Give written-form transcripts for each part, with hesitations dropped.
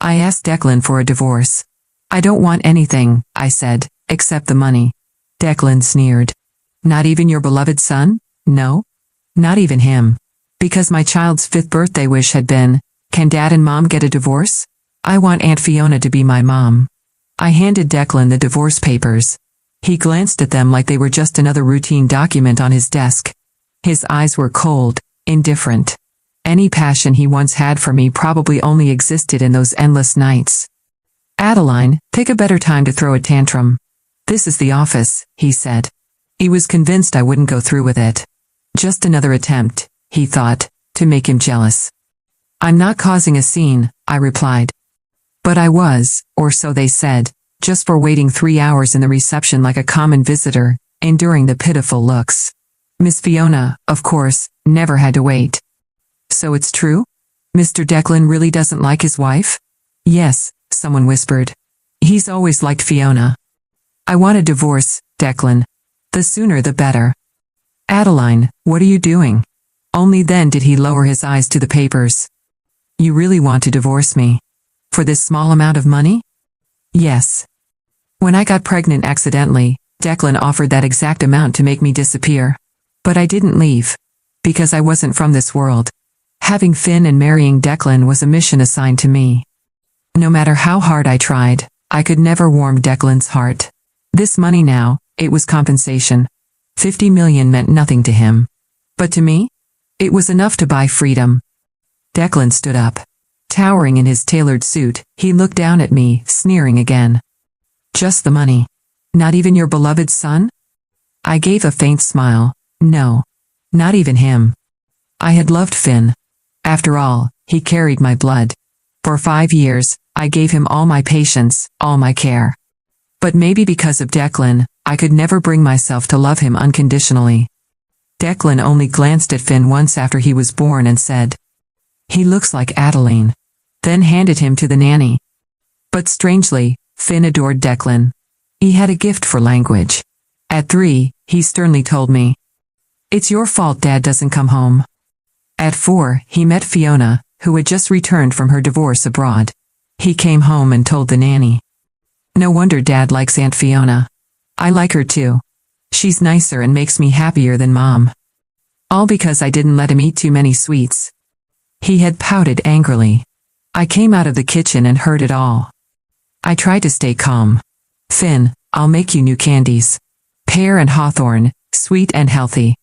I asked Declan for a divorce. I don't want anything, I said, except the money. Declan sneered. Not even your beloved son? No? Not even him. Because my child's 5th birthday wish had been, can Dad and Mom get a divorce? I want Aunt Fiona to be my mom. I handed Declan the divorce papers. He glanced at them like they were just another routine document on his desk. His eyes were cold, indifferent. Any passion he once had for me probably only existed in those endless nights. Adeline, pick a better time to throw a tantrum. This is the office, he said. He was convinced I wouldn't go through with it. Just another attempt, he thought, to make him jealous. I'm not causing a scene, I replied. But I was, or so they said, just for waiting 3 hours in the reception like a common visitor, enduring the pitiful looks. Miss Fiona, of course, never had to wait. So it's true? Mr. Declan really doesn't like his wife? Yes, someone whispered. He's always liked Fiona. I want a divorce, Declan. The sooner the better. Adeline, what are you doing? Only then did he lower his eyes to the papers. You really want to divorce me? For this small amount of money? Yes. When I got pregnant accidentally, Declan offered that exact amount to make me disappear. But I didn't leave. Because I wasn't from this world. Having Finn and marrying Declan was a mission assigned to me. No matter how hard I tried, I could never warm Declan's heart. This money now, it was compensation. 50 million meant nothing to him. But to me, it was enough to buy freedom. Declan stood up. Towering in his tailored suit, he looked down at me, sneering again. Just the money. Not even your beloved son? I gave a faint smile. No. Not even him. I had loved Finn. After all, he carried my blood. For 5 years, I gave him all my patience, all my care. But maybe because of Declan, I could never bring myself to love him unconditionally. Declan only glanced at Finn once after he was born and said, "He looks like Adeline," then handed him to the nanny. But strangely, Finn adored Declan. He had a gift for language. At 3, he sternly told me, "It's your fault Dad doesn't come home." At 4, he met Fiona, who had just returned from her divorce abroad. He came home and told the nanny. No wonder Dad likes Aunt Fiona. I like her too. She's nicer and makes me happier than Mom. All because I didn't let him eat too many sweets. He had pouted angrily. I came out of the kitchen and heard it all. I tried to stay calm. "Finn, I'll make you new candies. Pear and hawthorn, sweet and healthy."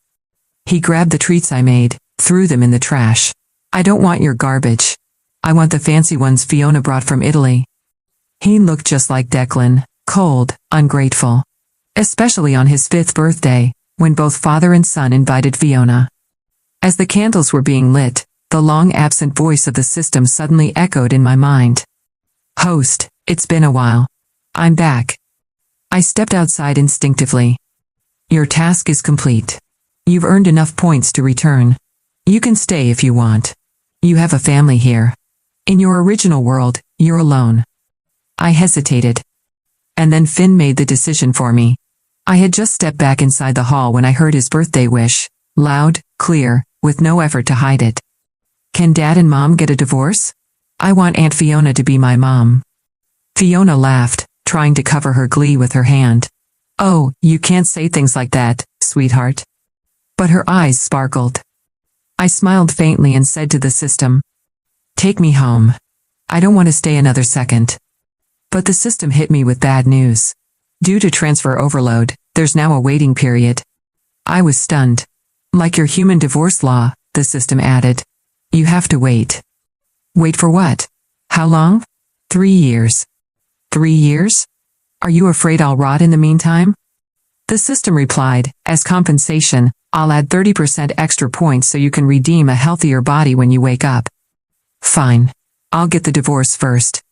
He grabbed the treats I made, threw them in the trash. "I don't want your garbage. I want the fancy ones Fiona brought from Italy." He looked just like Declan, cold, ungrateful. Especially on his 5th birthday, when both father and son invited Fiona. As the candles were being lit, the long-absent voice of the system suddenly echoed in my mind. "Host, it's been a while. I'm back." I stepped outside instinctively. "Your task is complete. You've earned enough points to return. You can stay if you want. You have a family here. In your original world, you're alone." I hesitated. And then Finn made the decision for me. I had just stepped back inside the hall when I heard his birthday wish, loud, clear, with no effort to hide it. "Can Dad and Mom get a divorce? I want Aunt Fiona to be my mom." Fiona laughed, trying to cover her glee with her hand. "Oh, you can't say things like that, sweetheart." But her eyes sparkled. I smiled faintly and said to the system, "Take me home. I don't want to stay another second." But the system hit me with bad news. Due to transfer overload, there's now a waiting period. I was stunned. "Like your human divorce law," the system added. "You have to wait." "Wait for what? How long?" 3 years. 3 years? Are you afraid I'll rot in the meantime? The system replied, "As compensation, I'll add 30% extra points so you can redeem a healthier body when you wake up." Fine. I'll get the divorce first.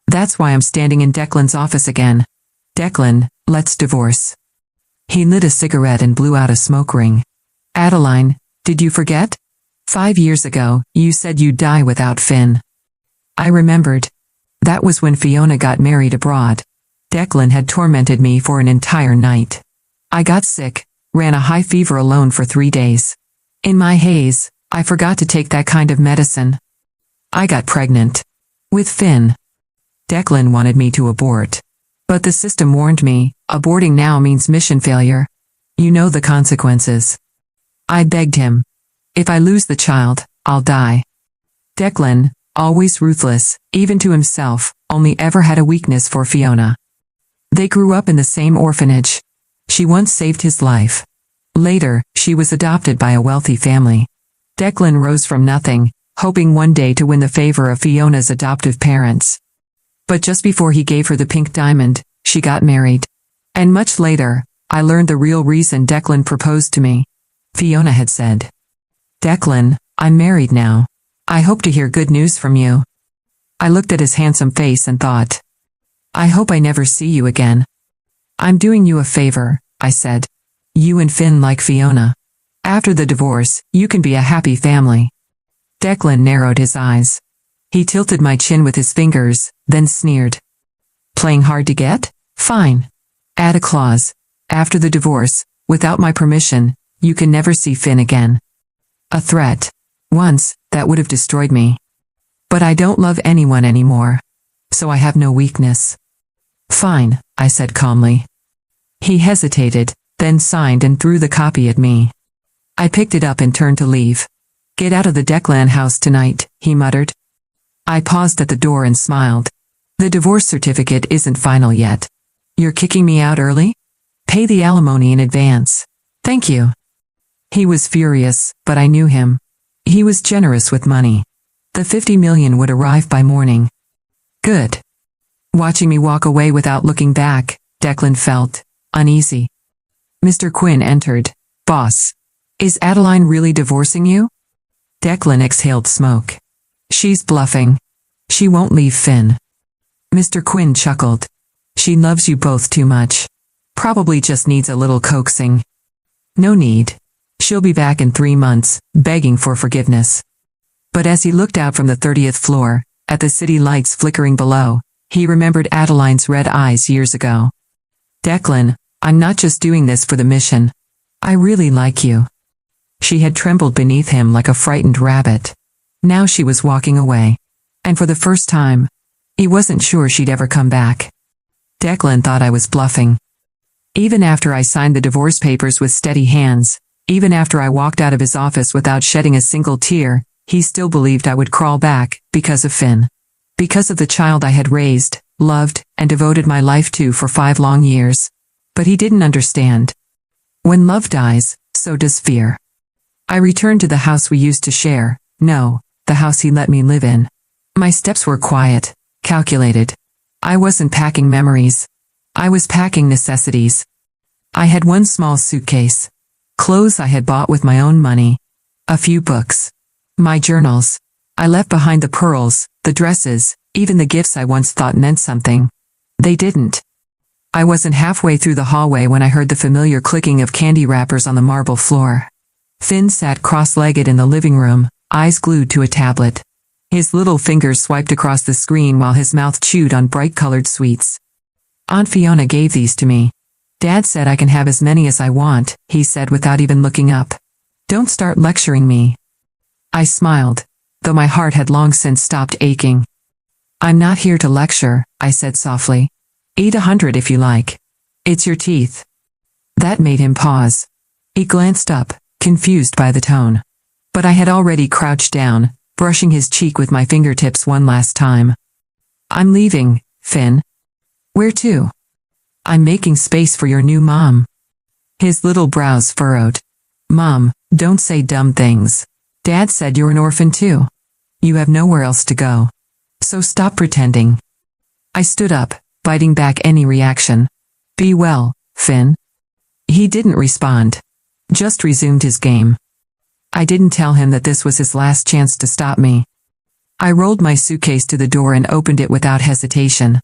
That's why I'm standing in Declan's office again. "Declan, let's divorce." He lit a cigarette and blew out a smoke ring. "Adeline, did you forget? 5 years ago, you said you'd die without Finn." I remembered. That was when Fiona got married abroad. Declan had tormented me for an entire night. I got sick, ran a high fever alone for 3 days. In my haze, I forgot to take that kind of medicine. I got pregnant. With Finn. Declan wanted me to abort. But the system warned me, aborting now means mission failure. You know the consequences. I begged him. If I lose the child, I'll die. Declan, always ruthless, even to himself, only ever had a weakness for Fiona. They grew up in the same orphanage. She once saved his life. Later, she was adopted by a wealthy family. Declan rose from nothing, hoping one day to win the favor of Fiona's adoptive parents. But just before he gave her the pink diamond, she got married. And much later, I learned the real reason Declan proposed to me. Fiona had said, "Declan, I'm married now. I hope to hear good news from you." I looked at his handsome face and thought, I hope I never see you again. I'm doing you a favor, I said. You and Finn like Fiona. After the divorce, you can be a happy family. Declan narrowed his eyes. He tilted my chin with his fingers, then sneered. Playing hard to get? Fine. Add a clause. After the divorce, without my permission, you can never see Finn again. A threat. Once, that would have destroyed me. But I don't love anyone anymore. So I have no weakness. Fine, I said calmly. He hesitated, then signed and threw the copy at me. I picked it up and turned to leave. Get out of the Declan house tonight, he muttered. I paused at the door and smiled. The divorce certificate isn't final yet. You're kicking me out early? Pay the alimony in advance. Thank you. He was furious, but I knew him. He was generous with money. The 50 million would arrive by morning. Good. Watching me walk away without looking back, Declan felt uneasy. Mr. Quinn entered. Boss. Is Adeline really divorcing you? Declan exhaled smoke. She's bluffing. She won't leave Finn. Mr. Quinn chuckled. She loves you both too much. Probably just needs a little coaxing. No need. She'll be back in 3 months, begging for forgiveness. But as he looked out from the 30th floor, at the city lights flickering below, he remembered Adeline's red eyes years ago. Declan, I'm not just doing this for the mission. I really like you. She had trembled beneath him like a frightened rabbit. Now she was walking away. And for the first time, he wasn't sure she'd ever come back. Declan thought I was bluffing. Even after I signed the divorce papers with steady hands, even after I walked out of his office without shedding a single tear, he still believed I would crawl back, because of Finn. Because of the child I had raised, loved, and devoted my life to for 5 long years. But he didn't understand. When love dies, so does fear. I returned to the house we used to share, no, the house he let me live in. My steps were quiet, calculated. I wasn't packing memories. I was packing necessities. I had one small suitcase. Clothes I had bought with my own money. A few books. My journals. I left behind the pearls, the dresses, even the gifts I once thought meant something. They didn't. I wasn't halfway through the hallway when I heard the familiar clicking of candy wrappers on the marble floor. Finn sat cross-legged in the living room, eyes glued to a tablet. His little fingers swiped across the screen while his mouth chewed on bright-colored sweets. Aunt Fiona gave these to me. Dad said I can have as many as I want, he said without even looking up. Don't start lecturing me. I smiled, though my heart had long since stopped aching. I'm not here to lecture, I said softly. Eat 100 if you like. It's your teeth. That made him pause. He glanced up, confused by the tone. But I had already crouched down, brushing his cheek with my fingertips one last time. I'm leaving, Finn. Where to? I'm making space for your new mom. His little brows furrowed. Mom, don't say dumb things. Dad said you're an orphan too. You have nowhere else to go. So stop pretending. I stood up, biting back any reaction. Be well, Finn. He didn't respond. Just resumed his game. I didn't tell him that this was his last chance to stop me. I rolled my suitcase to the door and opened it without hesitation.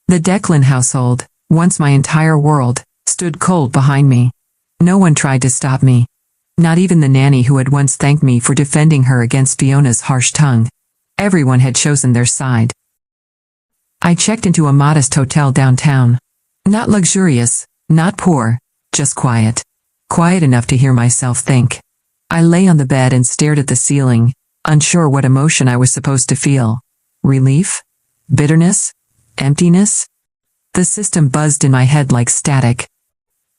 The Declan household, once my entire world, stood cold behind me. No one tried to stop me. Not even the nanny who had once thanked me for defending her against Fiona's harsh tongue. Everyone had chosen their side. I checked into a modest hotel downtown. Not luxurious, not poor, just quiet. Quiet enough to hear myself think. I lay on the bed and stared at the ceiling, unsure what emotion I was supposed to feel. Relief? Bitterness? Emptiness? The system buzzed in my head like static.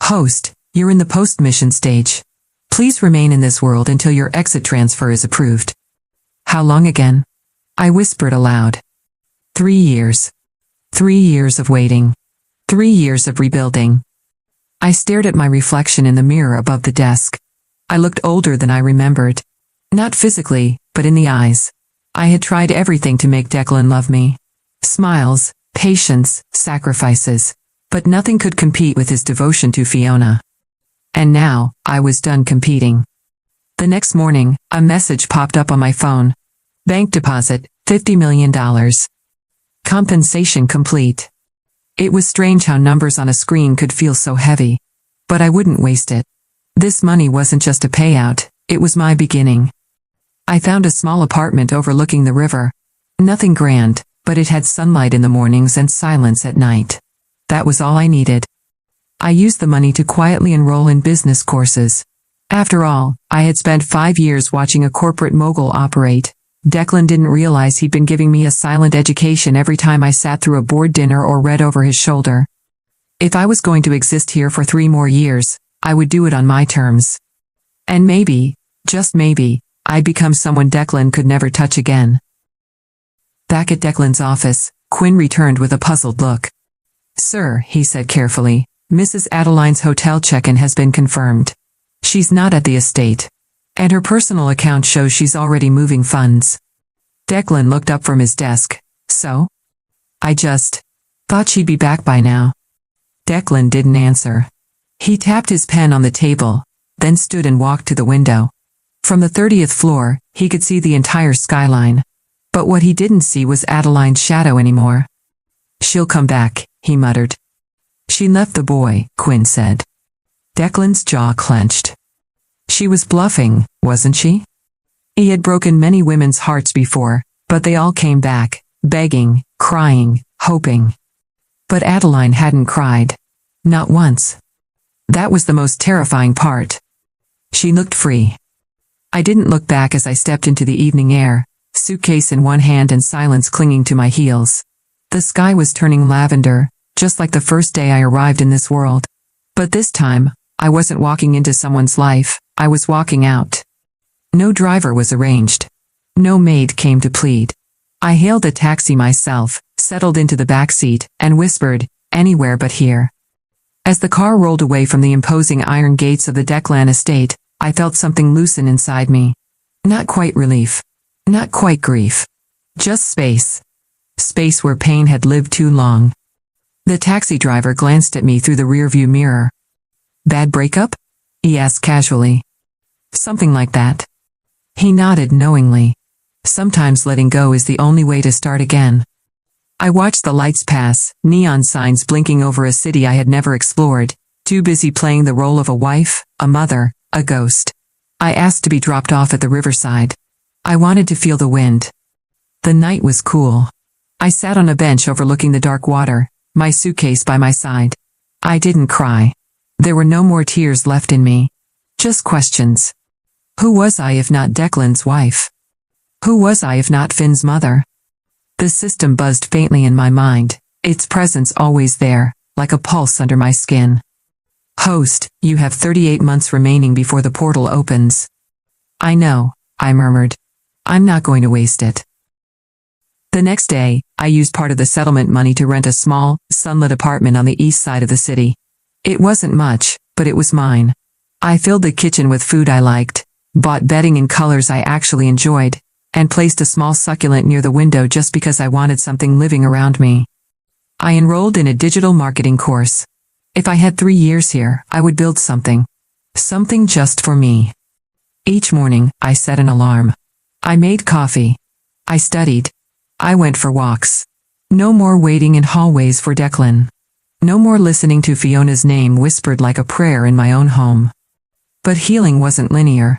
Host, you're in the post-mission stage. Please remain in this world until your exit transfer is approved. How long again? I whispered aloud. 3 years. 3 years of waiting. 3 years of rebuilding. I stared at my reflection in the mirror above the desk. I looked older than I remembered. Not physically, but in the eyes. I had tried everything to make Declan love me. Smiles, patience, sacrifices. But nothing could compete with his devotion to Fiona. And now, I was done competing. The next morning, a message popped up on my phone. Bank deposit, $50 million. Compensation complete. It was strange how numbers on a screen could feel so heavy. But I wouldn't waste it. This money wasn't just a payout, it was my beginning. I found a small apartment overlooking the river. Nothing grand, but it had sunlight in the mornings and silence at night. That was all I needed. I used the money to quietly enroll in business courses. After all, I had spent 5 years watching a corporate mogul operate. Declan didn't realize he'd been giving me a silent education every time I sat through a board dinner or read over his shoulder. If I was going to exist here for 3 more years, I would do it on my terms. And maybe, just maybe, I'd become someone Declan could never touch again. Back at Declan's office, Quinn returned with a puzzled look. Sir, he said carefully, Mrs. Adeline's hotel check-in has been confirmed. She's not at the estate. And her personal account shows she's already moving funds. Declan looked up from his desk. So? I just thought she'd be back by now. Declan didn't answer. He tapped his pen on the table, then stood and walked to the window. From the 30th floor, he could see the entire skyline. But what he didn't see was Adeline's shadow anymore. She'll come back, he muttered. She left the boy, Quinn said. Declan's jaw clenched. She was bluffing, wasn't she? He had broken many women's hearts before, but they all came back, begging, crying, hoping. But Adeline hadn't cried. Not once. That was the most terrifying part. She looked free. I didn't look back as I stepped into the evening air, suitcase in one hand and silence clinging to my heels. The sky was turning lavender, just like the first day I arrived in this world. But this time, I wasn't walking into someone's life, I was walking out. No driver was arranged. No maid came to plead. I hailed a taxi myself, settled into the back seat, and whispered, anywhere but here. As the car rolled away from the imposing iron gates of the Declan estate, I felt something loosen inside me. Not quite relief. Not quite grief. Just space. Space where pain had lived too long. The taxi driver glanced at me through the rearview mirror. Bad breakup? He asked casually. Something like that. He nodded knowingly. Sometimes letting go is the only way to start again. I watched the lights pass, neon signs blinking over a city I had never explored, too busy playing the role of a wife, a mother, a ghost. I asked to be dropped off at the riverside. I wanted to feel the wind. The night was cool. I sat on a bench overlooking the dark water, my suitcase by my side. I didn't cry. There were no more tears left in me. Just questions. Who was I if not Declan's wife? Who was I if not Finn's mother? The system buzzed faintly in my mind, its presence always there, like a pulse under my skin. Host, you have 38 months remaining before the portal opens. I know, I murmured. I'm not going to waste it. The next day, I used part of the settlement money to rent a small, sunlit apartment on the east side of the city. It wasn't much, but it was mine. I filled the kitchen with food I liked, bought bedding in colors I actually enjoyed, and placed a small succulent near the window just because I wanted something living around me. I enrolled in a digital marketing course. If I had 3 years here, I would build something. Something just for me. Each morning, I set an alarm. I made coffee. I studied. I went for walks. No more waiting in hallways for Declan. No more listening to Fiona's name whispered like a prayer in my own home. But healing wasn't linear.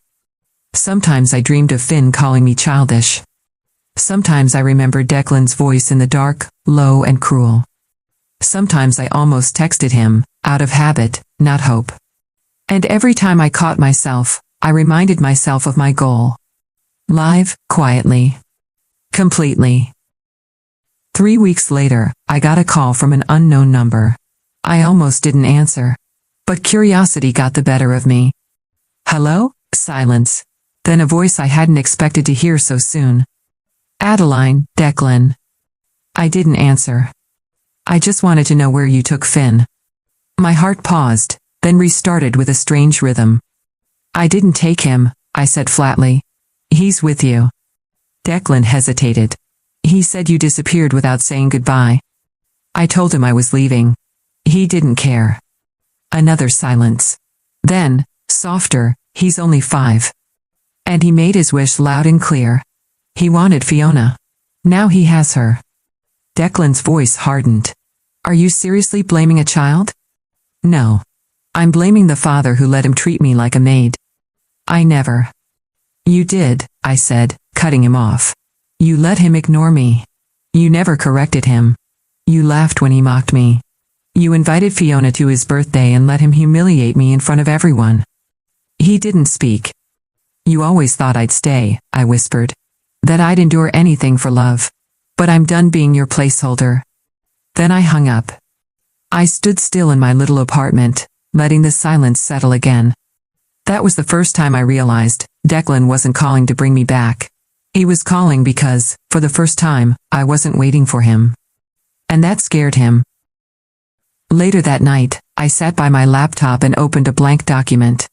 Sometimes I dreamed of Finn calling me childish. Sometimes I remembered Declan's voice in the dark, low and cruel. Sometimes I almost texted him, out of habit, not hope. And every time I caught myself, I reminded myself of my goal. Live, quietly. Completely. 3 weeks later, I got a call from an unknown number. I almost didn't answer. But curiosity got the better of me. Hello? Silence. Then a voice I hadn't expected to hear so soon. Adeline, Declan. I didn't answer. I just wanted to know where you took Finn. My heart paused, then restarted with a strange rhythm. I didn't take him, I said flatly. He's with you. Declan hesitated. He said you disappeared without saying goodbye. I told him I was leaving. He didn't care. Another silence. Then, softer, he's only 5. And he made his wish loud and clear. He wanted Fiona. Now he has her. Declan's voice hardened. Are you seriously blaming a child? No. I'm blaming the father who let him treat me like a maid. I never. You did, I said, cutting him off. You let him ignore me. You never corrected him. You laughed when he mocked me. You invited Fiona to his birthday and let him humiliate me in front of everyone. He didn't speak. You always thought I'd stay, I whispered. That I'd endure anything for love. But I'm done being your placeholder. Then I hung up. I stood still in my little apartment, letting the silence settle again. That was the first time I realized Declan wasn't calling to bring me back. He was calling because, for the first time, I wasn't waiting for him. And that scared him. Later that night, I sat by my laptop and opened a blank document.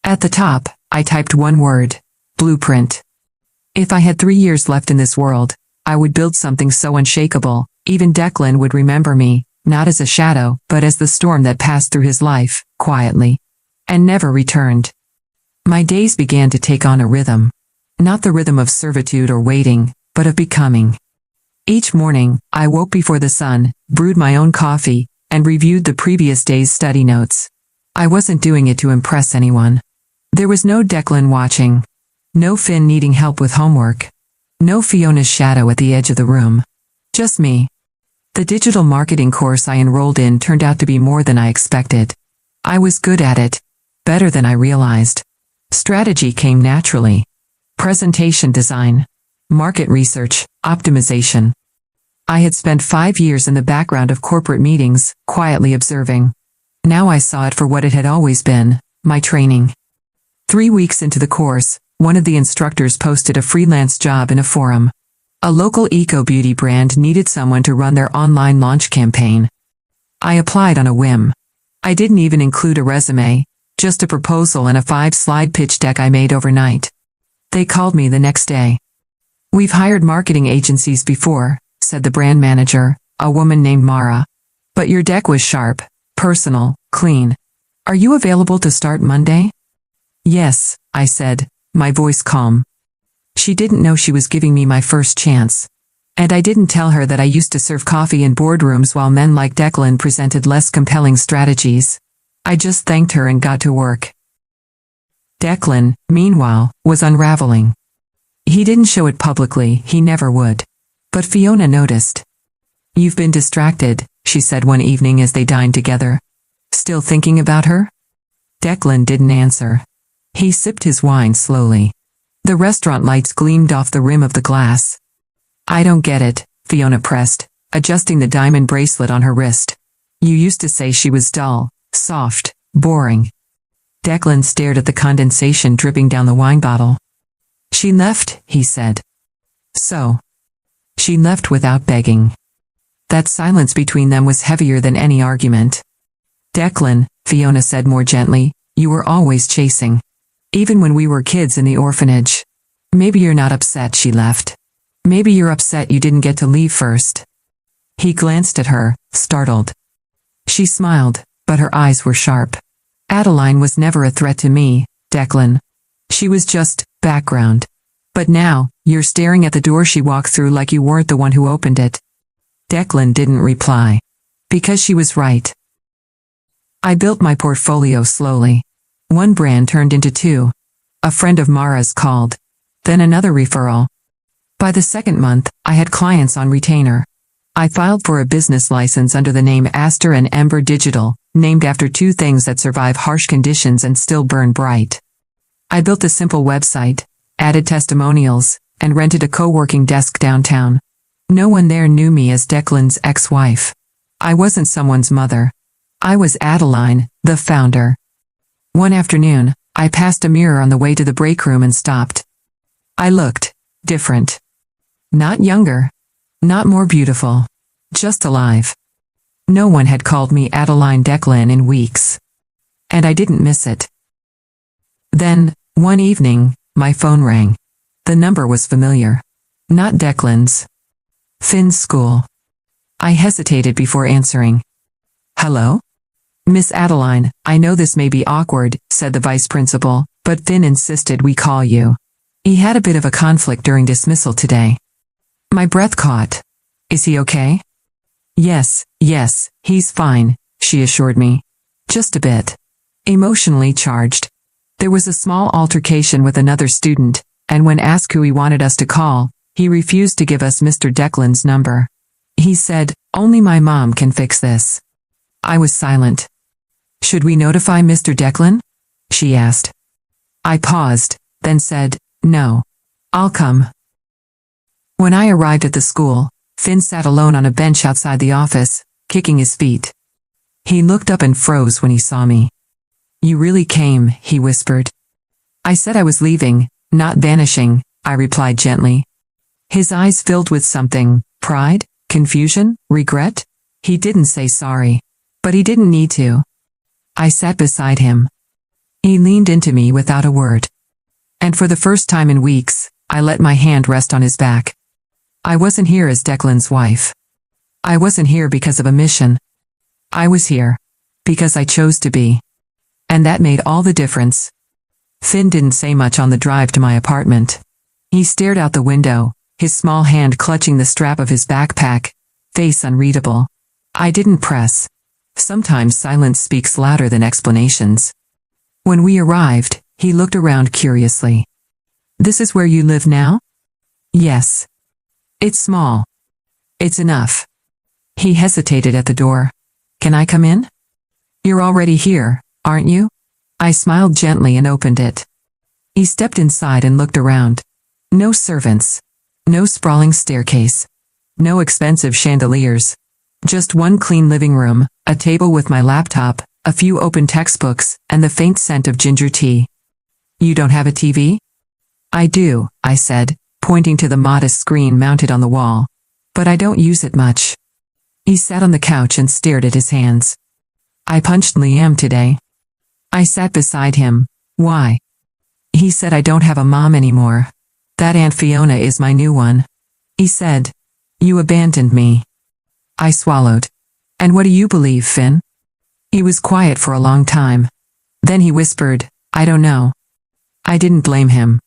At the top, I typed one word: blueprint. If I had 3 years left in this world, I would build something so unshakable, even Declan would remember me, not as a shadow, but as the storm that passed through his life, quietly, and never returned. My days began to take on a rhythm. Not the rhythm of servitude or waiting, but of becoming. Each morning, I woke before the sun, brewed my own coffee, and reviewed the previous day's study notes. I wasn't doing it to impress anyone. There was no Declan watching. No Finn needing help with homework. No Fiona's shadow at the edge of the room. Just me. The digital marketing course I enrolled in turned out to be more than I expected. I was good at it. Better than I realized. Strategy came naturally. Presentation design. Market research, optimization. I had spent 5 years in the background of corporate meetings, quietly observing. Now I saw it for what it had always been, my training. 3 weeks into the course, one of the instructors posted a freelance job in a forum. A local eco-beauty brand needed someone to run their online launch campaign. I applied on a whim. I didn't even include a resume, just a proposal and a 5-slide pitch deck I made overnight. They called me the next day. We've hired marketing agencies before, said the brand manager, a woman named Mara. But your deck was sharp, personal, clean. Are you available to start Monday? Yes, I said, my voice calm. She didn't know she was giving me my first chance. And I didn't tell her that I used to serve coffee in boardrooms while men like Declan presented less compelling strategies. I just thanked her and got to work. Declan, meanwhile, was unraveling. He didn't show it publicly, he never would. But Fiona noticed. You've been distracted, she said one evening as they dined together. Still thinking about her? Declan didn't answer. He sipped his wine slowly. The restaurant lights gleamed off the rim of the glass. I don't get it, Fiona pressed, adjusting the diamond bracelet on her wrist. You used to say she was dull, soft, boring. Declan stared at the condensation dripping down the wine bottle. She left, he said. So. She left without begging. That silence between them was heavier than any argument. Declan, Fiona said more gently, you were always chasing. Even when we were kids in the orphanage. Maybe you're not upset she left. Maybe you're upset you didn't get to leave first. He glanced at her, startled. She smiled, but her eyes were sharp. Adeline was never a threat to me, Declan. She was just background. But now, you're staring at the door she walked through like you weren't the one who opened it. Declan didn't reply. Because she was right. I built my portfolio slowly. One brand turned into 2. A friend of Mara's called. Then another referral. By the 2nd month, I had clients on retainer. I filed for a business license under the name Aster and Ember Digital, named after 2 things that survive harsh conditions and still burn bright. I built a simple website, added testimonials, and rented a co-working desk downtown. No one there knew me as Declan's ex-wife. I wasn't someone's mother. I was Adeline, the founder. One afternoon, I passed a mirror on the way to the break room and stopped. I looked different. Not younger. Not more beautiful. Just alive. No one had called me Adeline Declan in weeks. And I didn't miss it. Then, one evening, my phone rang. The number was familiar. Not Declan's. Finn's school. I hesitated before answering. Hello? Miss Adeline, I know this may be awkward, said the vice principal, but Finn insisted we call you. He had a bit of a conflict during dismissal today. My breath caught. Is he okay? Yes, he's fine, she assured me. Just a bit. Emotionally charged. There was a small altercation with another student, and when asked who he wanted us to call, he refused to give us Mr. Declan's number. He said, only my mom can fix this. I was silent. Should we notify Mr. Declan? She asked. I paused, then said, no. I'll come. When I arrived at the school, Finn sat alone on a bench outside the office, kicking his feet. He looked up and froze when he saw me. You really came, he whispered. I said I was leaving, not vanishing, I replied gently. His eyes filled with something, pride, confusion, regret. He didn't say sorry. But he didn't need to. I sat beside him. He leaned into me without a word. And for the first time in weeks, I let my hand rest on his back. I wasn't here as Declan's wife. I wasn't here because of a mission. I was here because I chose to be. And that made all the difference. Finn didn't say much on the drive to my apartment. He stared out the window, his small hand clutching the strap of his backpack, face unreadable. I didn't press. Sometimes silence speaks louder than explanations. When we arrived, he looked around curiously. This is where you live now? Yes. It's small. It's enough. He hesitated at the door. Can I come in? You're already here, aren't you? I smiled gently and opened it. He stepped inside and looked around. No servants. No sprawling staircase. No expensive chandeliers. Just one clean living room, a table with my laptop, a few open textbooks, and the faint scent of ginger tea. You don't have a TV? I do, I said, pointing to the modest screen mounted on the wall. But I don't use it much. He sat on the couch and stared at his hands. I punched Liam today. I sat beside him. Why? He said I don't have a mom anymore. That Aunt Fiona is my new one. He said, you abandoned me. I swallowed. And what do you believe, Finn? He was quiet for a long time. Then he whispered, I don't know. I didn't blame him.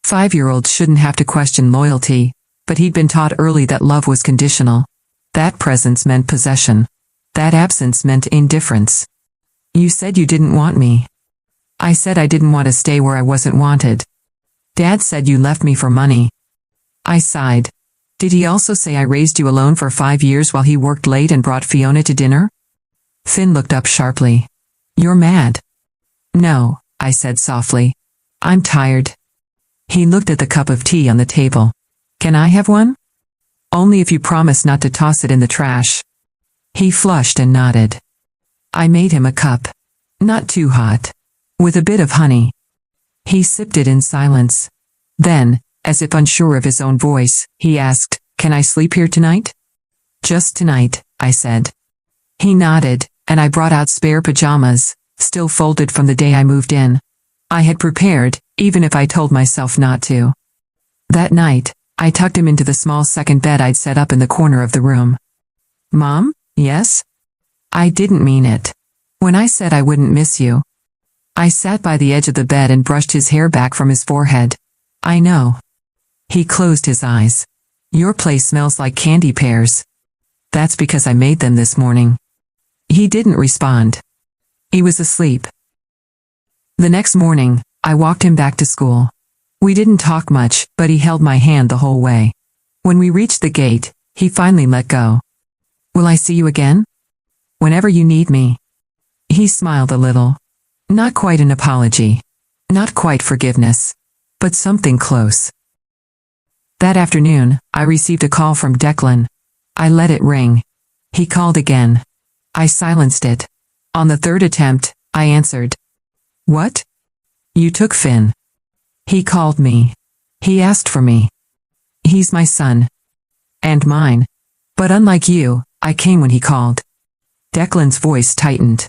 5-year-olds shouldn't have to question loyalty, but he'd been taught early that love was conditional. That presence meant possession. That absence meant indifference. You said you didn't want me. I said I didn't want to stay where I wasn't wanted. Dad said you left me for money. I sighed. Did he also say I raised you alone for 5 years while he worked late and brought Fiona to dinner? Finn looked up sharply. You're mad. No, I said softly. I'm tired. He looked at the cup of tea on the table. Can I have one? Only if you promise not to toss it in the trash. He flushed and nodded. I made him a cup. Not too hot. With a bit of honey. He sipped it in silence. Then, as if unsure of his own voice, he asked, Can I sleep here tonight? Just tonight, I said. He nodded, and I brought out spare pajamas, still folded from the day I moved in. I had prepared, even if I told myself not to. That night, I tucked him into the small second bed I'd set up in the corner of the room. Mom, yes? I didn't mean it. When I said I wouldn't miss you. I sat by the edge of the bed and brushed his hair back from his forehead. I know. He closed his eyes. Your place smells like candy pears. That's because I made them this morning. He didn't respond. He was asleep. The next morning, I walked him back to school. We didn't talk much, but he held my hand the whole way. When we reached the gate, he finally let go. Will I see you again? Whenever you need me. He smiled a little. Not quite an apology. Not quite forgiveness. But something close. That afternoon, I received a call from Declan. I let it ring. He called again. I silenced it. On the third attempt, I answered. What? You took Finn. He called me. He asked for me. He's my son. And mine. But unlike you, I came when he called. Declan's voice tightened.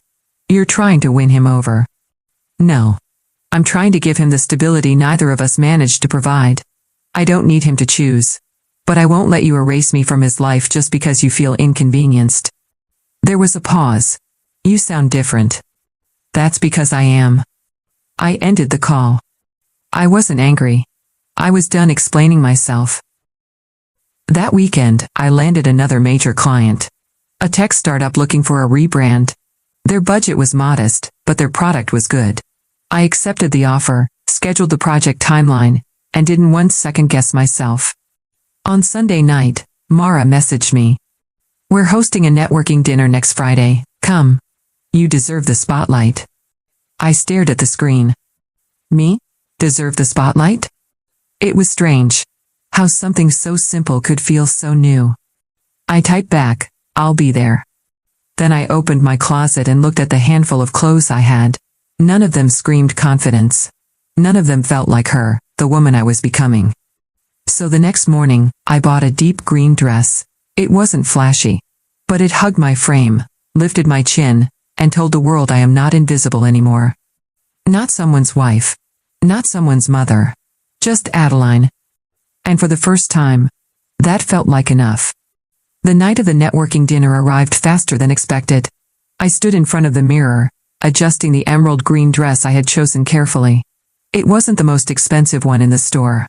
You're trying to win him over. No. I'm trying to give him the stability neither of us managed to provide. I don't need him to choose. But I won't let you erase me from his life just because you feel inconvenienced. There was a pause. You sound different. That's because I am. I ended the call. I wasn't angry. I was done explaining myself. That weekend, I landed another major client. A tech startup looking for a rebrand. Their budget was modest, but their product was good. I accepted the offer, scheduled the project timeline, and didn't once second-guess myself. On Sunday night, Mara messaged me. We're hosting a networking dinner next Friday. Come. You deserve the spotlight. I stared at the screen. Me? Deserve the spotlight? It was strange. How something so simple could feel so new. I typed back, I'll be there. Then I opened my closet and looked at the handful of clothes I had. None of them screamed confidence. None of them felt like her, the woman I was becoming. So the next morning, I bought a deep green dress. It wasn't flashy. But it hugged my frame, lifted my chin, and told the world I am not invisible anymore. Not someone's wife. Not someone's mother. Just Adeline. And for the first time, that felt like enough. The night of the networking dinner arrived faster than expected. I stood in front of the mirror, adjusting the emerald green dress I had chosen carefully. It wasn't the most expensive one in the store.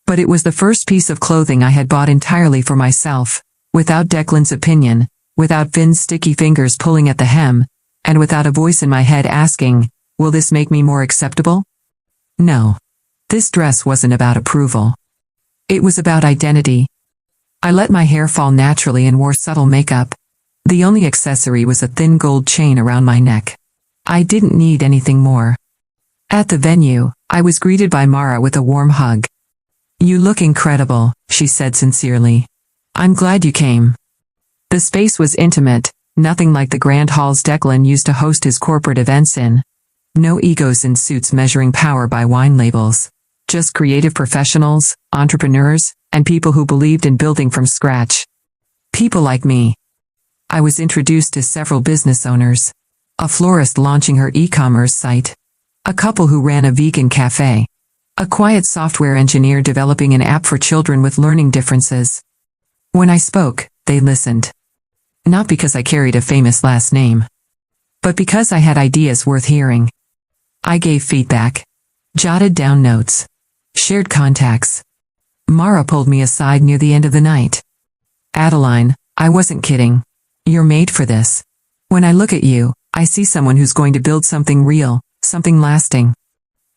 But it was the first piece of clothing I had bought entirely for myself, without Declan's opinion, without Finn's sticky fingers pulling at the hem, and without a voice in my head asking, will this make me more acceptable? No. This dress wasn't about approval. It was about identity. I let my hair fall naturally and wore subtle makeup. The only accessory was a thin gold chain around my neck. I didn't need anything more. At the venue, I was greeted by Mara with a warm hug. You look incredible, she said sincerely. I'm glad you came. The space was intimate, nothing like the grand halls Declan used to host his corporate events in. No egos in suits measuring power by wine labels. Just creative professionals, entrepreneurs, and people who believed in building from scratch. People like me. I was introduced to several business owners. A florist launching her e-commerce site. A couple who ran a vegan cafe. A quiet software engineer developing an app for children with learning differences. When I spoke, they listened. Not because I carried a famous last name. But because I had ideas worth hearing. I gave feedback. Jotted down notes. Shared contacts. Mara pulled me aside near the end of the night. Adeline, I wasn't kidding. You're made for this. When I look at you, I see someone who's going to build something real, something lasting.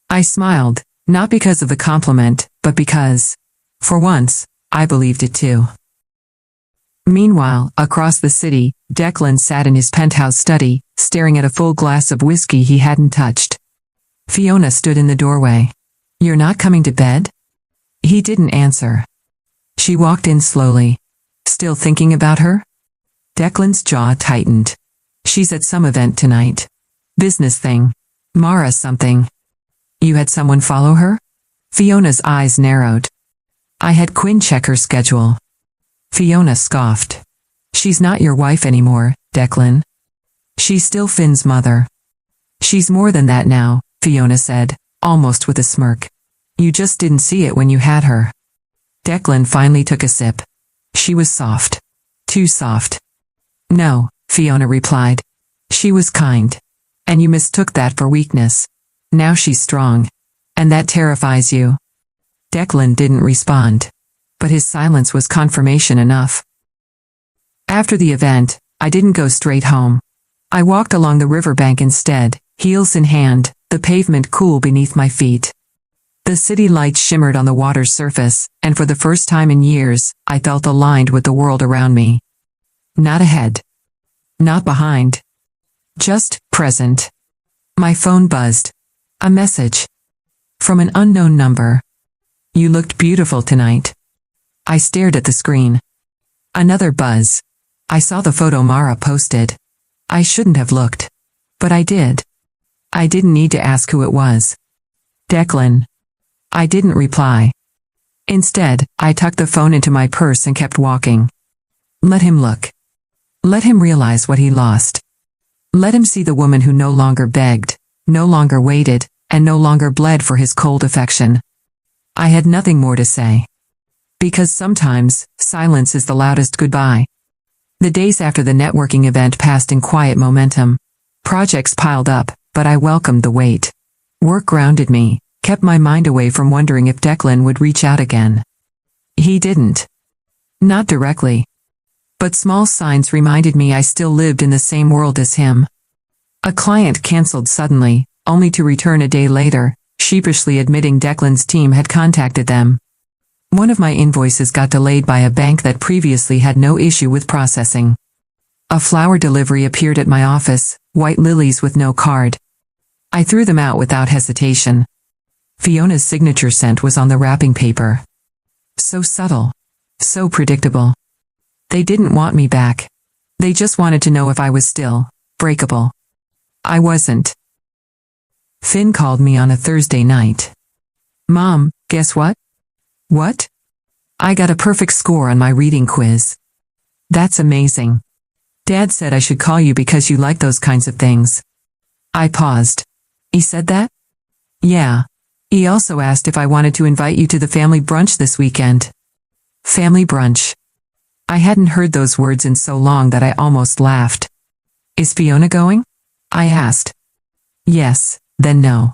I smiled, not because of the compliment, but because, for once, I believed it too. Meanwhile, across the city, Declan sat in his penthouse study, staring at a full glass of whiskey he hadn't touched. Fiona stood in the doorway. You're not coming to bed? He didn't answer. She walked in slowly. Still thinking about her? Declan's jaw tightened. She's at some event tonight. Business thing. Mara something. You had someone follow her? Fiona's eyes narrowed. I had Quinn check her schedule. Fiona scoffed. She's not your wife anymore, Declan. She's still Finn's mother. She's more than that now, Fiona said, almost with a smirk. You just didn't see it when you had her. Declan finally took a sip. She was soft. Too soft. No, Fiona replied. She was kind. And you mistook that for weakness. Now she's strong. And that terrifies you. Declan didn't respond. But his silence was confirmation enough. After the event, I didn't go straight home. I walked along the riverbank instead, heels in hand, the pavement cool beneath my feet. The city lights shimmered on the water's surface, and for the first time in years, I felt aligned with the world around me. Not ahead. Not behind. Just present. My phone buzzed. A message. From an unknown number. You looked beautiful tonight. I stared at the screen. Another buzz. I saw the photo Mara posted. I shouldn't have looked. But I did. I didn't need to ask who it was. Declan. I didn't reply. Instead, I tucked the phone into my purse and kept walking. Let him look. Let him realize what he lost. Let him see the woman who no longer begged, no longer waited, and no longer bled for his cold affection. I had nothing more to say. Because sometimes, silence is the loudest goodbye. The days after the networking event passed in quiet momentum. Projects piled up, but I welcomed the wait. Work grounded me, kept my mind away from wondering if Declan would reach out again. He didn't. Not directly. But small signs reminded me I still lived in the same world as him. A client canceled suddenly, only to return a day later, sheepishly admitting Declan's team had contacted them. One of my invoices got delayed by a bank that previously had no issue with processing. A flower delivery appeared at my office, white lilies with no card. I threw them out without hesitation. Fiona's signature scent was on the wrapping paper. So subtle. So predictable. They didn't want me back. They just wanted to know if I was still breakable. I wasn't. Finn called me on a Thursday night. Mom, guess what? What? I got a perfect score on my reading quiz. That's amazing. Dad said I should call you because you like those kinds of things. I paused. He said that? Yeah. He also asked if I wanted to invite you to the family brunch this weekend. Family brunch. I hadn't heard those words in so long that I almost laughed. Is Fiona going? I asked. Yes, then no.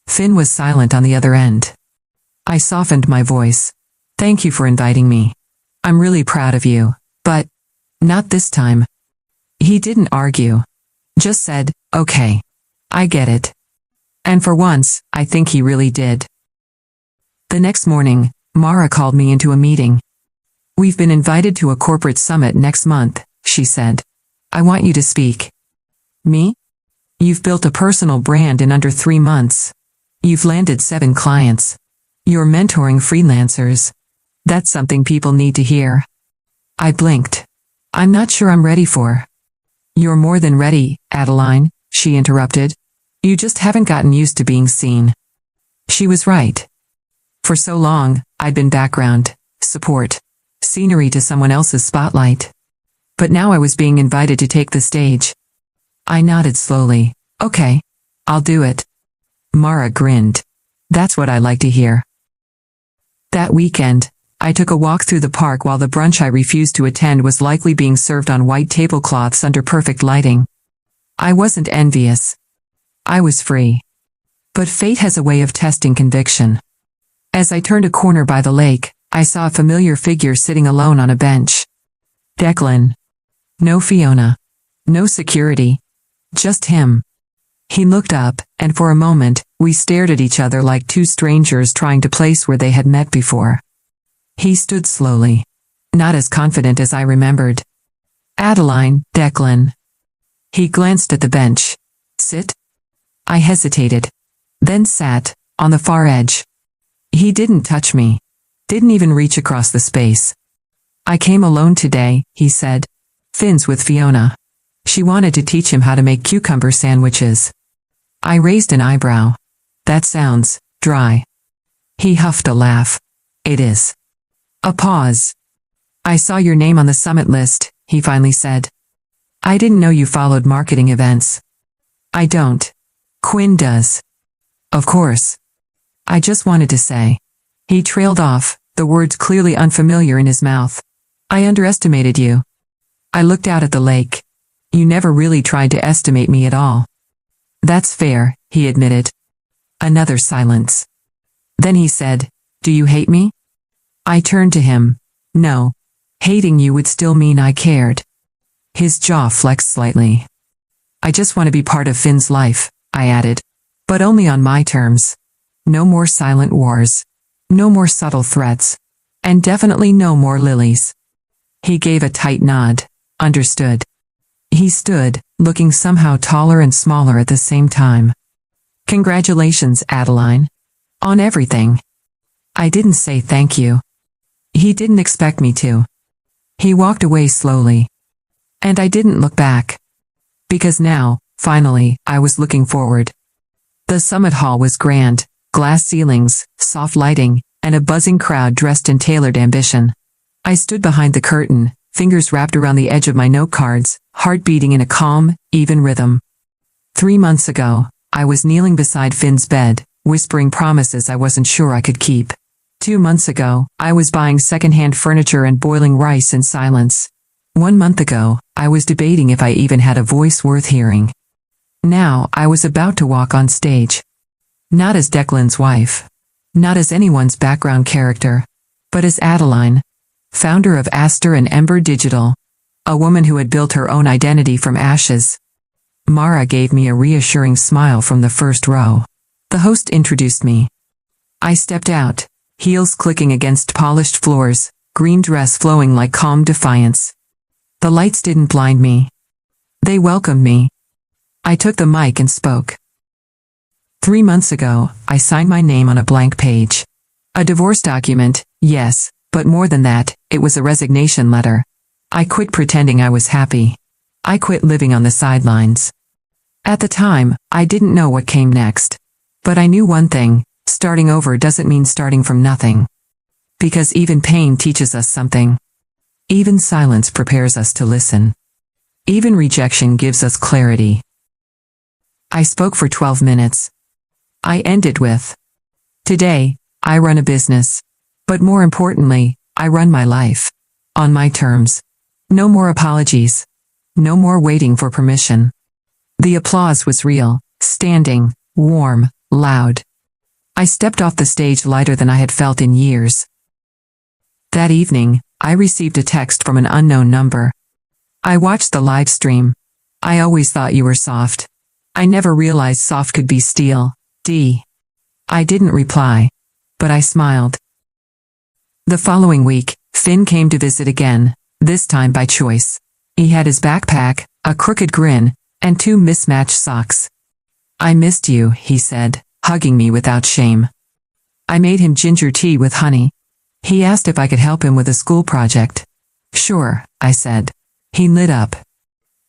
Finn was silent on the other end. I softened my voice. Thank you for inviting me. I'm really proud of you, but not this time. He didn't argue. Just said, okay. I get it. And for once, I think he really did. The next morning, Mara called me into a meeting. We've been invited to a corporate summit next month, she said. I want you to speak. Me? You've built a personal brand in under 3 months. You've landed 7 clients. You're mentoring freelancers. That's something people need to hear. I blinked. I'm not sure I'm ready for. You're more than ready, Adeline, she interrupted. You just haven't gotten used to being seen. She was right. For so long, I'd been background, support, scenery to someone else's spotlight. But now I was being invited to take the stage. I nodded slowly. Okay, I'll do it. Mara grinned. That's what I like to hear. That weekend, I took a walk through the park while the brunch I refused to attend was likely being served on white tablecloths under perfect lighting. I wasn't envious. I was free. But fate has a way of testing conviction. As I turned a corner by the lake, I saw a familiar figure sitting alone on a bench. Declan. No Fiona. No security. Just him. He looked up, and for a moment, we stared at each other like two strangers trying to place where they had met before. He stood slowly. Not as confident as I remembered. Adeline, Declan. He glanced at the bench. Sit? I hesitated. Then sat, on the far edge. He didn't touch me. Didn't even reach across the space. I came alone today, he said. Finn's with Fiona. She wanted to teach him how to make cucumber sandwiches. I raised an eyebrow. That sounds dry. He huffed a laugh. It is. A pause. I saw your name on the summit list, he finally said. I didn't know you followed marketing events. I don't. Quinn does. Of course. I just wanted to say. He trailed off, the words clearly unfamiliar in his mouth. I underestimated you. I looked out at the lake. You never really tried to estimate me at all. That's fair, he admitted. Another silence. Then he said, Do you hate me? I turned to him. No. Hating you would still mean I cared. His jaw flexed slightly. I just want to be part of Finn's life, I added. But only on my terms. No more silent wars. No more subtle threats. And definitely no more lilies. He gave a tight nod. Understood. He stood, looking somehow taller and smaller at the same time. Congratulations, Adeline. On everything. I didn't say thank you. He didn't expect me to. He walked away slowly. And I didn't look back. Because now, finally, I was looking forward. The summit hall was grand, glass ceilings, soft lighting, and a buzzing crowd dressed in tailored ambition. I stood behind the curtain, fingers wrapped around the edge of my note cards, heart beating in a calm, even rhythm. 3 months ago, I was kneeling beside Finn's bed, whispering promises I wasn't sure I could keep. 2 months ago, I was buying secondhand furniture and boiling rice in silence. 1 month ago, I was debating if I even had a voice worth hearing. Now, I was about to walk on stage. Not as Declan's wife. Not as anyone's background character. But as Adeline, founder of Aster and Ember Digital. A woman who had built her own identity from ashes. Mara gave me a reassuring smile from the first row. The host introduced me. I stepped out, heels clicking against polished floors, green dress flowing like calm defiance. The lights didn't blind me. They welcomed me. I took the mic and spoke. 3 months ago, I signed my name on a blank page. A divorce document, yes, but more than that, it was a resignation letter. I quit pretending I was happy. I quit living on the sidelines. At the time, I didn't know what came next. But I knew one thing, starting over doesn't mean starting from nothing. Because even pain teaches us something. Even silence prepares us to listen. Even rejection gives us clarity. I spoke for 12 minutes. I ended with, "Today, I run a business. But more importantly, I run my life. On my terms. No more apologies. No more waiting for permission." The applause was real, standing, warm, loud. I stepped off the stage lighter than I had felt in years. That evening, I received a text from an unknown number. I watched the live stream. "I always thought you were soft. I never realized soft could be steel. D." I didn't reply. But I smiled. The following week, Finn came to visit again, this time by choice. He had his backpack, a crooked grin, and 2 mismatched socks. "I missed you," he said, hugging me without shame. I made him ginger tea with honey. He asked if I could help him with a school project. "Sure," I said. He lit up.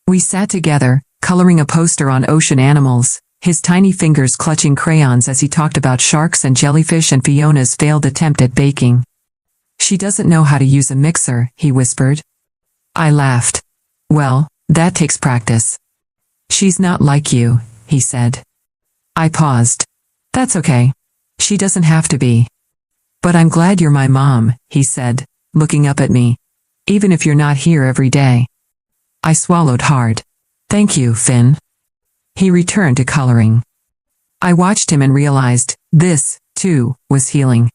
We sat together, coloring a poster on ocean animals, his tiny fingers clutching crayons as he talked about sharks and jellyfish and Fiona's failed attempt at baking. "She doesn't know how to use a mixer," he whispered. I laughed. "Well, that takes practice." "She's not like you," he said. I paused. "That's okay. She doesn't have to be." "But I'm glad you're my mom," he said, looking up at me. "Even if you're not here every day." I swallowed hard. "Thank you, Finn." He returned to coloring. I watched him and realized, this, too, was healing.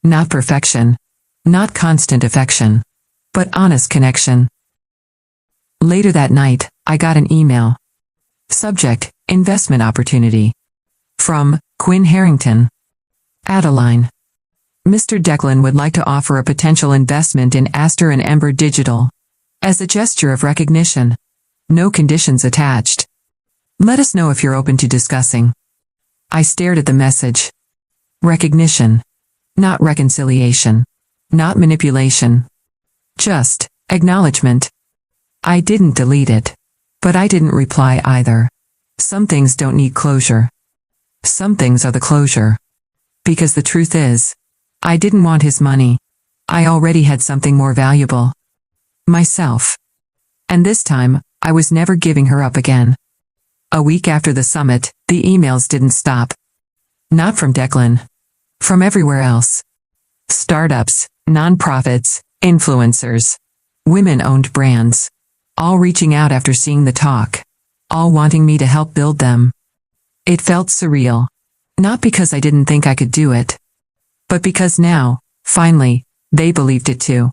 Not perfection. Not constant affection. But honest connection. Later that night, I got an email. Subject, investment opportunity. From Quinn Harrington. Adeline. Mr. Declan would like to offer a potential investment in Aster and Ember Digital. As a gesture of recognition. No conditions attached. Let us know if you're open to discussing. I stared at the message. Recognition. Not reconciliation. Not manipulation. Just acknowledgement. I didn't delete it. But I didn't reply either. Some things don't need closure. Some things are the closure. Because the truth is, I didn't want his money. I already had something more valuable. Myself. And this time, I was never giving her up again. A week after the summit, the emails didn't stop. Not from Declan. From everywhere else. Startups, nonprofits, influencers, women-owned brands. All reaching out after seeing the talk. All wanting me to help build them. It felt surreal. Not because I didn't think I could do it. But because now, finally, they believed it too.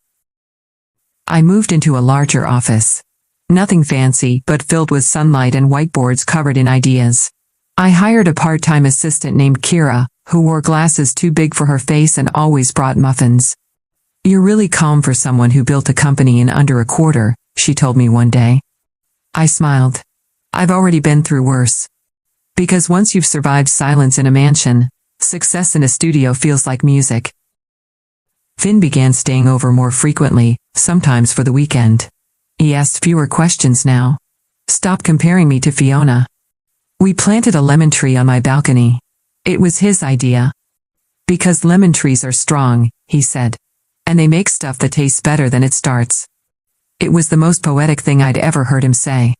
I moved into a larger office. Nothing fancy, but filled with sunlight and whiteboards covered in ideas. I hired a part-time assistant named Kira, who wore glasses too big for her face and always brought muffins. "You're really calm for someone who built a company in under a quarter," she told me one day. I smiled. I've already been through worse. Because once you've survived silence in a mansion, success in a studio feels like music. Finn began staying over more frequently, sometimes for the weekend. He asked fewer questions now. Stop comparing me to Fiona. We planted a lemon tree on my balcony. It was his idea. Because lemon trees are strong, he said. And they make stuff that tastes better than it starts. It was the most poetic thing I'd ever heard him say.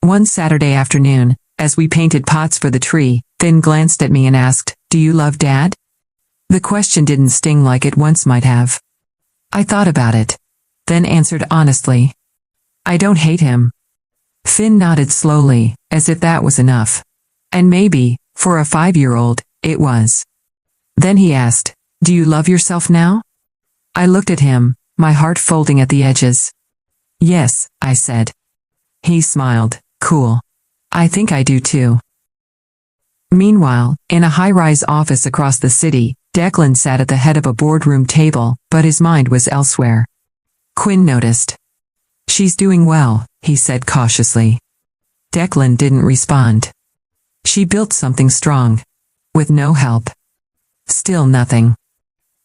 One Saturday afternoon, as we painted pots for the tree, Finn glanced at me and asked, "Do you love Dad?" The question didn't sting like it once might have. I thought about it, then answered honestly. I don't hate him. Finn nodded slowly, as if that was enough. And maybe, for a 5-year-old, it was. Then he asked, "Do you love yourself now?" I looked at him, my heart folding at the edges. "Yes," I said. He smiled. "Cool. I think I do too." Meanwhile, in a high-rise office across the city, Declan sat at the head of a boardroom table, but his mind was elsewhere. Quinn noticed. "She's doing well," he said cautiously. Declan didn't respond. She built something strong. With no help. Still nothing.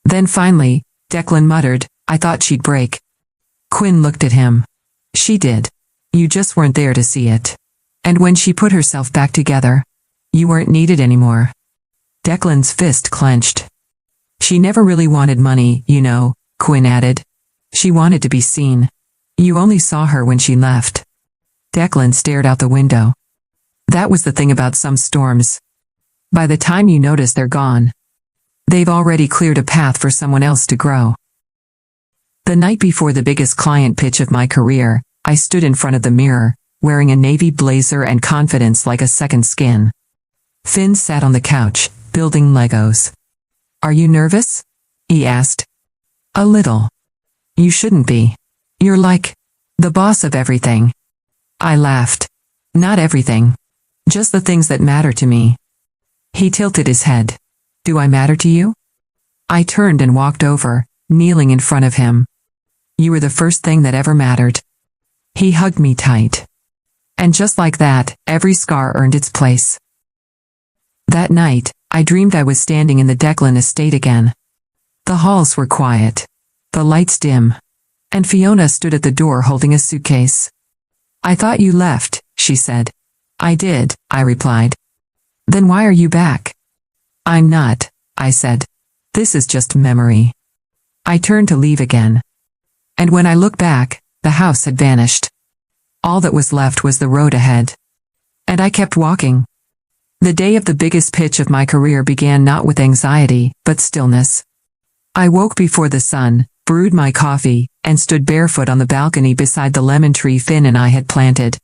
Then finally, Declan muttered, "I thought she'd break." Quinn looked at him. "She did. You just weren't there to see it. And when she put herself back together, you weren't needed anymore." Declan's fist clenched. "She never really wanted money, you know," Quinn added. "She wanted to be seen. You only saw her when she left." Declan stared out the window. That was the thing about some storms. By the time you notice they're gone, they've already cleared a path for someone else to grow. The night before the biggest client pitch of my career, I stood in front of the mirror, wearing a navy blazer and confidence like a second skin. Finn sat on the couch, building Legos. "Are you nervous?" he asked. "A little." "You shouldn't be. You're like the boss of everything." I laughed. "Not everything. Just the things that matter to me." He tilted his head. "Do I matter to you?" I turned and walked over, kneeling in front of him. "You were the first thing that ever mattered." He hugged me tight. And just like that, every scar earned its place. That night, I dreamed I was standing in the Declan estate again. The halls were quiet. The lights dim. And Fiona stood at the door holding a suitcase. "I thought you left," she said. "I did," I replied. "Then why are you back?" "I'm not," I said. "This is just memory." I turned to leave again. And when I looked back, the house had vanished. All that was left was the road ahead. And I kept walking. The day of the biggest pitch of my career began not with anxiety, but stillness. I woke before the sun, brewed my coffee, and stood barefoot on the balcony beside the lemon tree Finn and I had planted.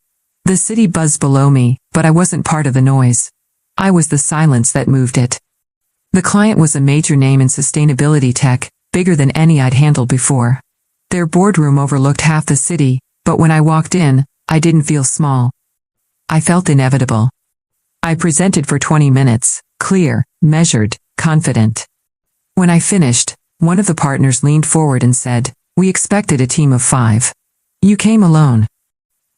The city buzzed below me, but I wasn't part of the noise. I was the silence that moved it. The client was a major name in sustainability tech, bigger than any I'd handled before. Their boardroom overlooked half the city, but when I walked in, I didn't feel small. I felt inevitable. I presented for 20 minutes, clear, measured, confident. When I finished, one of the partners leaned forward and said, "We expected a team of 5. You came alone."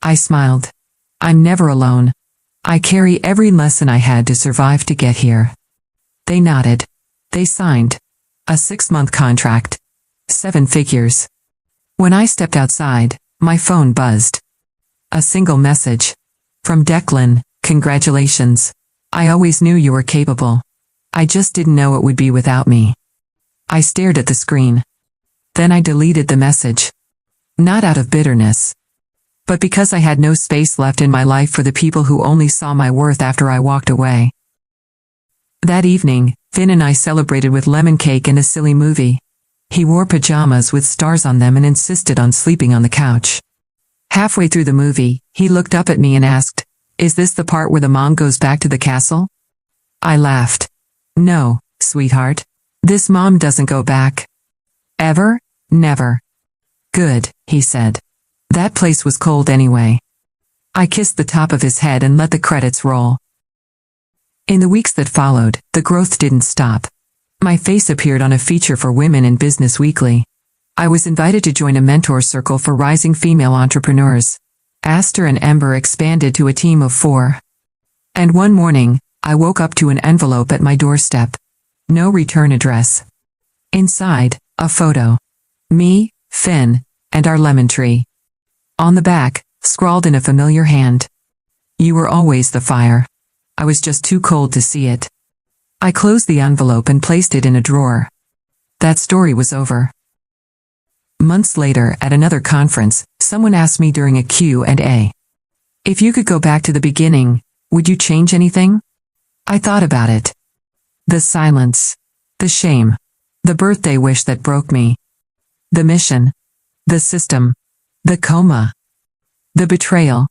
I smiled. "I'm never alone. I carry every lesson I had to survive to get here." They nodded. They signed. A 6-month contract. 7 figures. When I stepped outside, my phone buzzed. A single message. From Declan, "Congratulations. I always knew you were capable. I just didn't know it would be without me." I stared at the screen. Then I deleted the message. Not out of bitterness, but because I had no space left in my life for the people who only saw my worth after I walked away. That evening, Finn and I celebrated with lemon cake and a silly movie. He wore pajamas with stars on them and insisted on sleeping on the couch. Halfway through the movie, he looked up at me and asked, "Is this the part where the mom goes back to the castle?" I laughed. "No, sweetheart. This mom doesn't go back. Ever? Never." "Good," he said. That place was cold anyway. I kissed the top of his head and let the credits roll. In the weeks that followed, the growth didn't stop. My face appeared on a feature for Women in Business Weekly. I was invited to join a mentor circle for rising female entrepreneurs. Aster and Ember expanded to a team of 4. And one morning, I woke up to an envelope at my doorstep. No return address. Inside, A photo. Me, Finn, and our lemon tree. On the back, scrawled in a familiar hand. You were always the fire. I was just too cold to see it. I closed the envelope and placed it in a drawer. That story was over. Months later, at another conference, someone asked me during a Q&A. If you could go back to the beginning, would you change anything? I thought about it. The silence. The shame. The birthday wish that broke me. The mission. The system. The coma. The betrayal.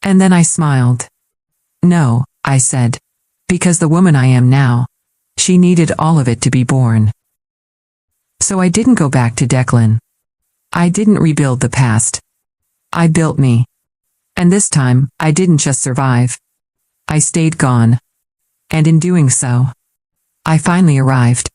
And then I smiled. No, I said. Because the woman I am now, she needed all of it to be born. So I didn't go back to Declan. I didn't rebuild the past. I built me. And this time, I didn't just survive. I stayed gone. And in doing so, I finally arrived.